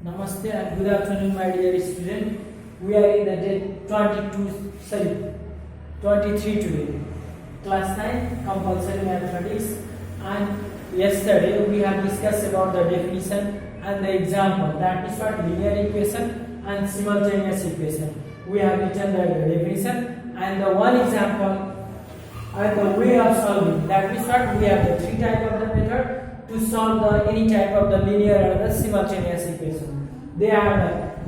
Namaste and good afternoon, my dear student. We are in the day 23 today. Class 9 compulsory mathematics, and yesterday we have discussed about the definition and the example, that is what linear equation and simultaneous equation. We have written the definition and the one example and the way of solving. That is what we have the three type of the method to solve the any type of the linear or the simultaneous equation. They are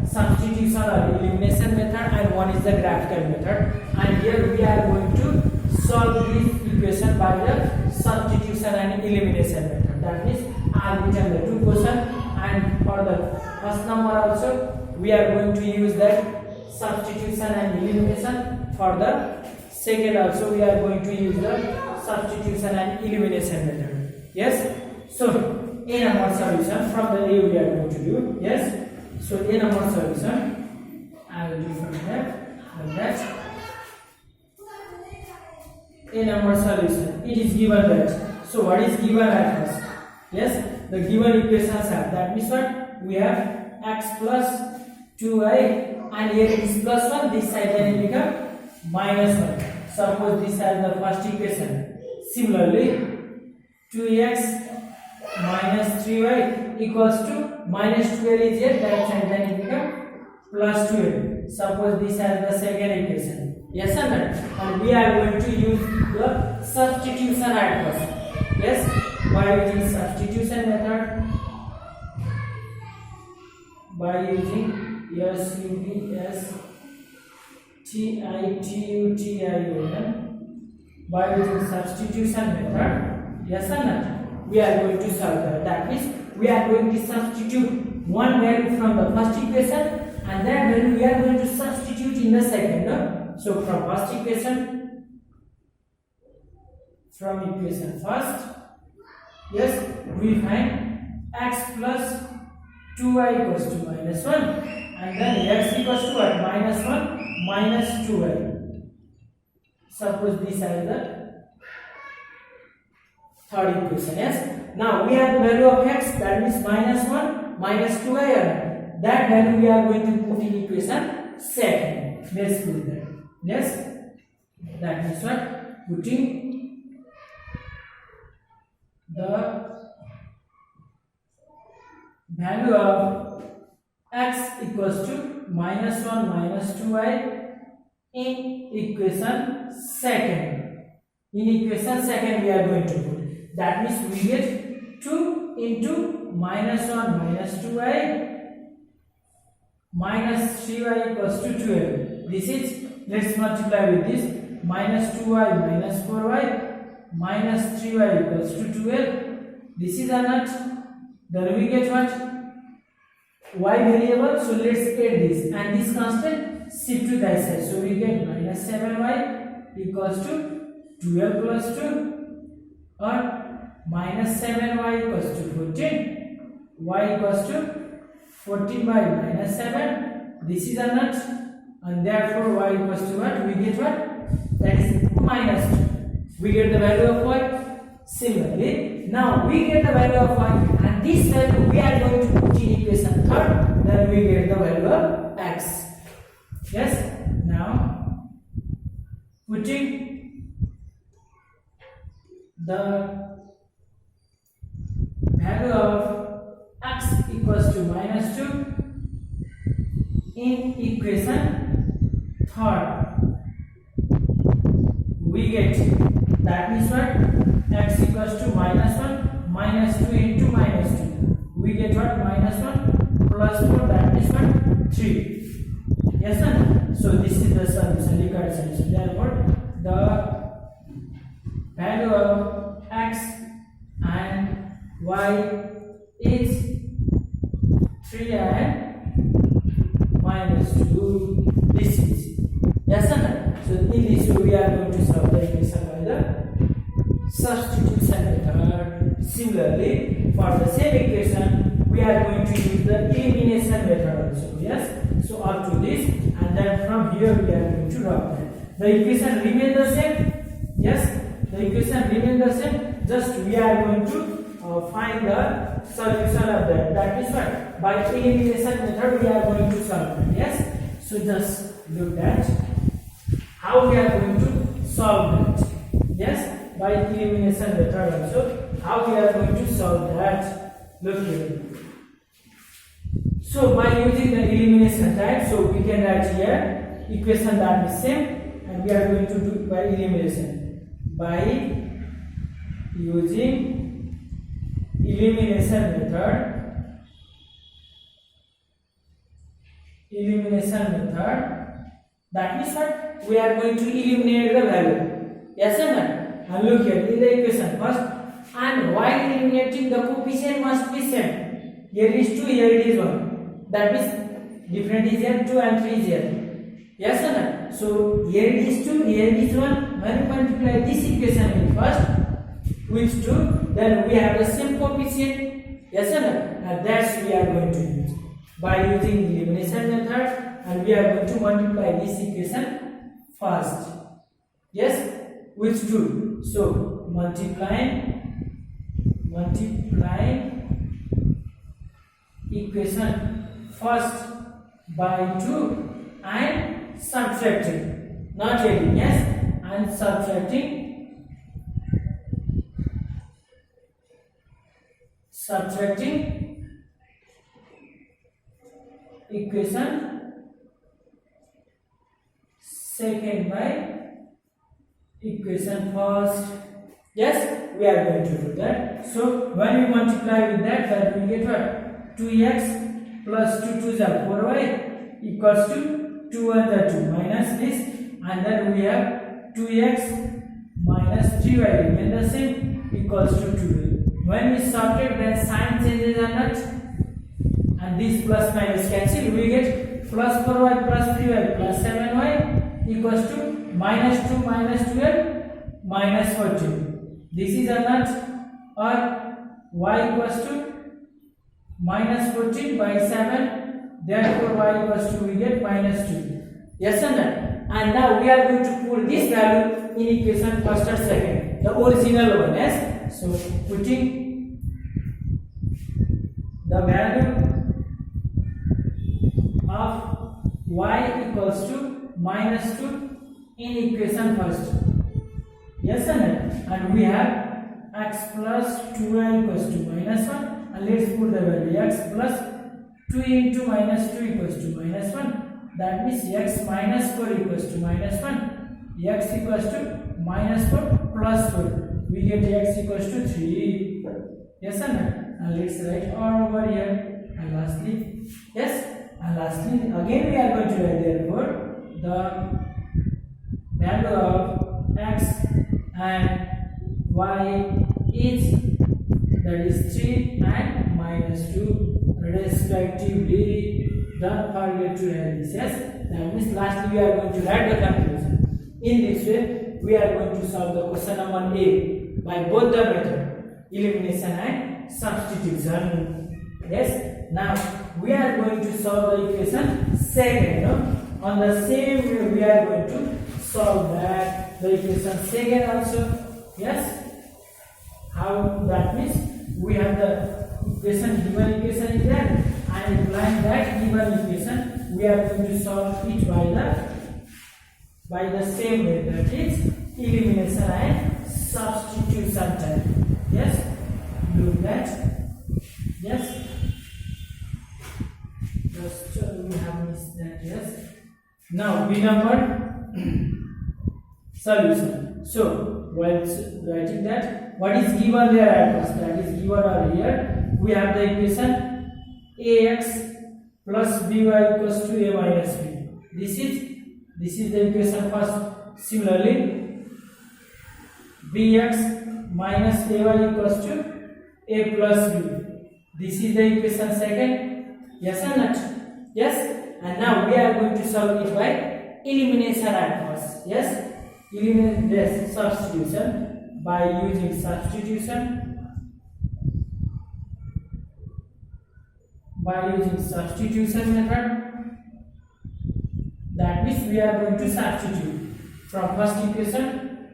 the substitution or elimination method, and one is the graphical method. And here we are going to solve this equation by the substitution and elimination method. That means I have written the two questions, and for the first number also we are going to use that substitution and elimination. For the second also we are going to use the substitution and elimination method. Yes. So a number solution from the A we are going to do. Yes. So a number solution I will do from here like that. A number solution, it is given that. So what is given at first? Yes, the given equations are, that means what we have x plus 2y, and here it is plus 1, this side then it become minus 1. Suppose this is the first equation. Similarly 2x minus 3y equals to minus 12 is here, that side then it become plus 12. Suppose this is the second equation. Yes or no? And we are going to use the substitution at first. Yes, by using substitution method, by using by using substitution method. Yes or no? We are going to solve that. That means we are going to substitute one value from the first equation, and that value we are going to substitute in the second. No? So from first equation, first, yes, we find x plus 2y equals to minus 1, and then x equals to what? Minus 1 minus 2y. Suppose this is the third equation. Yes. Now we have the value of x, that means minus 1 minus 2y, and that value we are going to put in equation second. Let's put that. Yes, that means what? Putting the value of x equals to minus 1 minus 2y in equation second. In equation second we are going to put. That means we get 2 into minus 1 minus 2y minus 3y equals to 12. This is, let's multiply with this, minus 2y minus 4y minus 3y equals to 12. This is a not. Then we get what? Y variable. So let's add this, and this constant shift to that side. So we get minus 7y equals to 12 plus 2, or minus 7y equals to 14. Y equals to 14 by minus 7. This is a not. And therefore y equals to what? We get what? That is minus 2. We get the value of y. Similarly, now we get the value of y, and this value we are going to put in equation third. Then we get the value of x. Yes. Now putting the value of x equals to minus 2 in equation third, we get, that means what? X equals to minus 1 minus 2 into minus 2. We get what? Minus 1 plus 4, that means what? 3. Yes sir? So this is the solution, required solution. Therefore the value of x and y is 3 and minus 2. This is, yes or no? So in this way we are going to solve the equation by the substitution method. Similarly, for the same equation we are going to use the elimination method also. Yes. So up to this, and then from here we are going to drop that. The equation remain the same. Yes, the equation remain the same. Just we are going to find the solution of that. That is what? By elimination method we are going to solve it. Yes. So just look at how we are going to solve that. Yes. By elimination method also, how we are going to solve that. Look here. So by using the elimination type, so we can write here equation that is same, and we are going to do by elimination. By using elimination method, that means what? We are going to eliminate the value. Yes or no? And look here in the equation first, and while eliminating the coefficient must be same. Here is 2, here it is 1. That means different is here, 2 and 3 is here. Yes or no? So here it is 2, here it is 1. When we multiply this equation with first with 2, then we have the same coefficient. Yes or no? And that's we are going to use by using elimination method, and we are going to multiply this equation first. Yes, with 2. So multiplying equation first by 2 and subtracting, not adding. Yes, and subtracting equation second by equation first. Yes, we are going to do that. So when we multiply with that, then we get what? 2x plus 2 2s are 4y equals to 2 and 2 minus this, and then we have 2x minus 3y remain the same equals to 2. When we subtract, then sign changes are not, and this plus minus cancel. We get plus 4y plus 3y plus 7y equals to minus 2 minus 12 minus 14. This is a not, or y equals to minus 14 by 7. Therefore y equals to we get minus 2. Yes or no? And now we are going to put this value in equation first or second, the original one. Yes. So putting the value of y equals to minus 2 in equation first. Yes or no? And we have x plus 2y equals to minus 1, and let's put the value x plus 2 into minus 2 equals to minus 1. That means x minus 4 equals to minus 1. X equals to minus 4 plus 4. We get x equals to 3. Yes or no? And let's write all over here. And lastly, yes, and lastly again we are going to write therefore the value of x and y is, that is 3 and minus 2 respectively. Don't forget to write this. Yes, that means lastly we are going to write the conclusion. In this way we are going to solve the question number A by both the method, elimination and substitution. Yes, now we are going to solve the equation second. On the same way we are going to solve that the equation second also. Yes, how that means we have the equation, given equation is there, and applying that given equation we are going to solve it by the same way, that is elimination and substitution type. Yes, look that. Yes, just we have missed that. Yes, now B number solution. So while writing that, what is given there at first, that is given over here, we have the equation ax plus by equals to a minus b. This is the equation first. Similarly, bx minus ay equals to a plus b. This is the equation second. Yes or not? Yes. And now we are going to solve it by elimination at first. Yes, eliminate this substitution by using substitution. By using substitution method, that means we are going to substitute from first equation,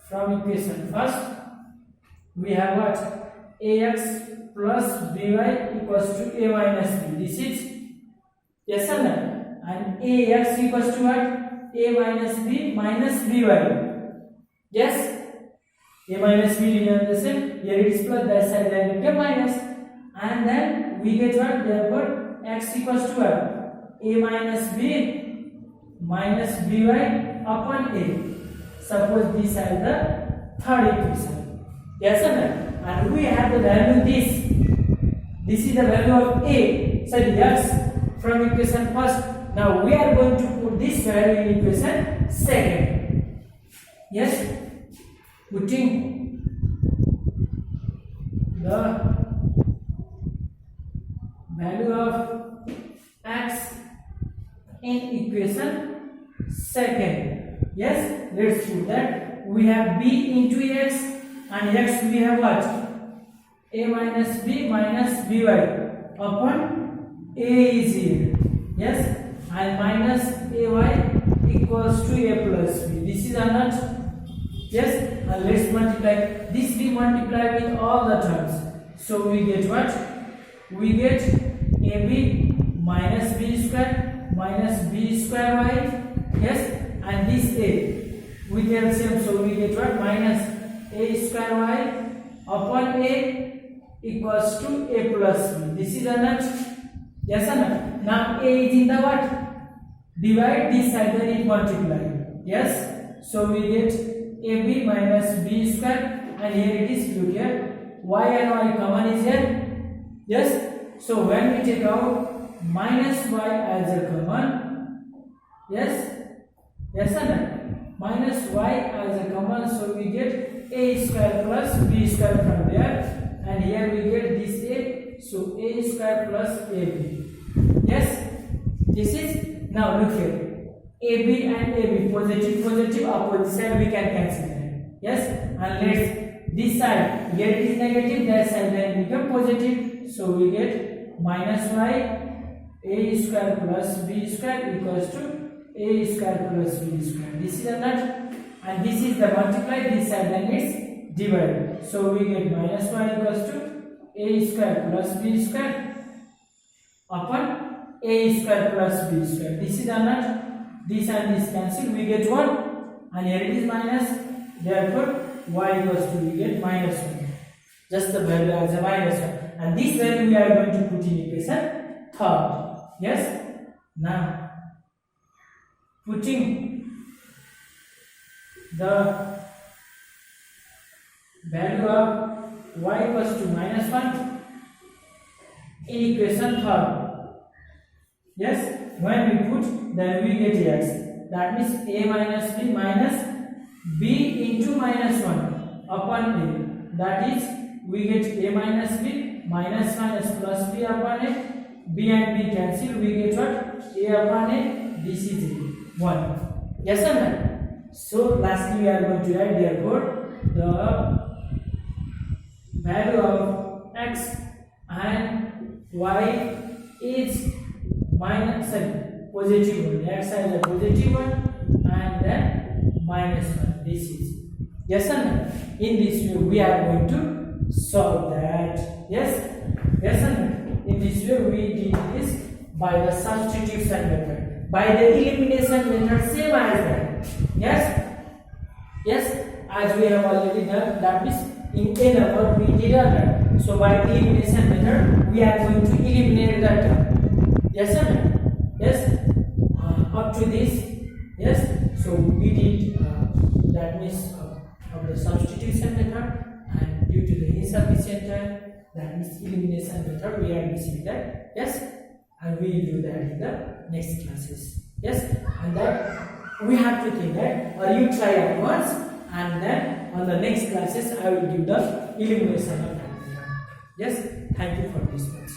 from equation first we have what? Ax plus by equals to a minus b. This is yes or no? And ax equals to what? A minus b minus by. Yes, a minus b remains the same. Here it is plus, that side then become minus, and then we get what? Therefore x equals to what? A minus b minus by upon a. Suppose these are the third equation. Yes or no? And we have the value this. This is the value of a. So yes, from equation first. Now we are going to put this value in equation second. Yes, putting the value of x in equation second. Yes, let's put that. We have b into x, and x we have what? A minus b minus by upon a is here. Yes, and minus ay equals to a plus b. This is not. Yes, and let's multiply. This we multiply with all the terms. So we get what? We get ab minus b square minus b square y. Yes, and this a we get same. So we get what? Minus a square y upon a equals to a plus b. This is a not. Yes or not? Now a is in the what? Divide this side, then it multiply. Yes, so we get ab minus b square, and here it is put here. Y and y common is here. Yes, so when we take out minus y as a common, yes, yes or no? Minus y as a common, so we get a square plus b square from there, and here we get this a, so a square plus ab. Yes, this is. Now look here, ab and ab, positive opposite side we can cancel that. Yes, and let's this side, here it is negative, that side then become positive, so we get minus y a square plus b square equals to a square plus b square. This is a nut, and this is the multiply, this side then it's divided, so we get minus y equals to a square plus b square upon a square plus b square. This is a nut, this and this cancel, we get 1, and here it is minus, therefore y equals to, we get minus 1, just the value as a minus 1, and this value we are going to put in equation third. Yes, now putting the value of y equals to minus 1 in equation third. Yes, when we put, then we get x. That means a minus b minus b into minus 1 upon a. That is, we get a minus b minus plus b upon a. B and b cancel, we get what? A upon a. This is 1. Yes or no? So lastly we are going to write, therefore the value of x and y is positive 1. X has a positive 1 and then minus 1. This is. Yes or no? In this way we are going to solve that. Yes? Yes or no? In this way we did this by the substitution method. By the elimination method, same as that. Yes? Yes? As we have already done, that means in a number we did that. So by elimination method we are going to eliminate that term. Yes or no? Yes, up to this. Yes, so we did that means of the substitution method, and due to the insufficient time, that means elimination method, we are missing that. Yes, and we will do that in the next classes. Yes, and that we have to think that, or you try at once, and then on the next classes I will give the elimination of that method. Yes, thank you for this much.